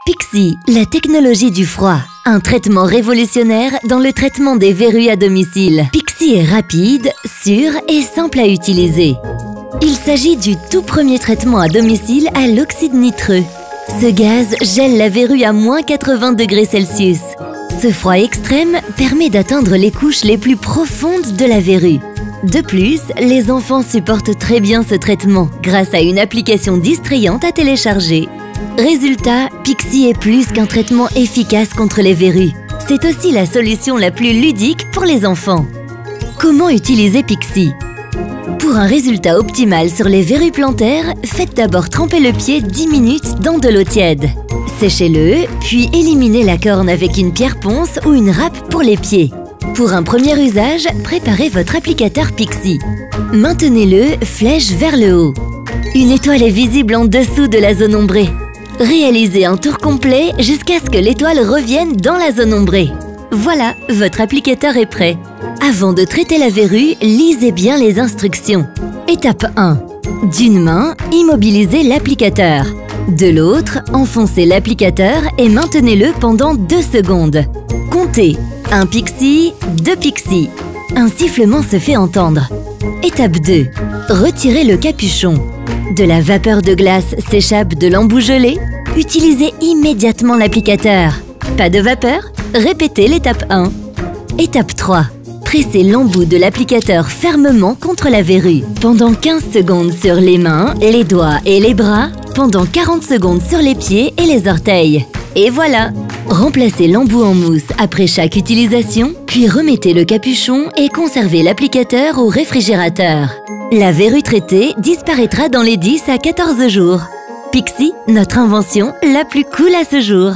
Pixi, la technologie du froid. Un traitement révolutionnaire dans le traitement des verrues à domicile. Pixi est rapide, sûr et simple à utiliser. Il s'agit du tout premier traitement à domicile à l'oxyde nitreux. Ce gaz gèle la verrue à -80 degrés Celsius. Ce froid extrême permet d'atteindre les couches les plus profondes de la verrue. De plus, les enfants supportent très bien ce traitement grâce à une application distrayante à télécharger. Résultat, Pixi est plus qu'un traitement efficace contre les verrues. C'est aussi la solution la plus ludique pour les enfants. Comment utiliser Pixi? Pour un résultat optimal sur les verrues plantaires, faites d'abord tremper le pied 10 minutes dans de l'eau tiède. Séchez-le, puis éliminez la corne avec une pierre ponce ou une râpe pour les pieds. Pour un premier usage, préparez votre applicateur Pixi. Maintenez-le flèche vers le haut. Une étoile est visible en dessous de la zone ombrée. Réalisez un tour complet jusqu'à ce que l'étoile revienne dans la zone ombrée. Voilà, votre applicateur est prêt. Avant de traiter la verrue, lisez bien les instructions. Étape 1. D'une main, immobilisez l'applicateur. De l'autre, enfoncez l'applicateur et maintenez-le pendant 2 secondes. Comptez 1 Pixi, 2 Pixi. Un sifflement se fait entendre. Étape 2. Retirez le capuchon. De la vapeur de glace s'échappe de l'embout gelé. Utilisez immédiatement l'applicateur. Pas de vapeur? Répétez l'étape 1. Étape 3. Pressez l'embout de l'applicateur fermement contre la verrue. Pendant 15 secondes sur les mains, les doigts et les bras. Pendant 40 secondes sur les pieds et les orteils. Et voilà! Remplacez l'embout en mousse après chaque utilisation, puis remettez le capuchon et conservez l'applicateur au réfrigérateur. La verrue traitée disparaîtra dans les 10 à 14 jours. Pixi, notre invention la plus cool à ce jour.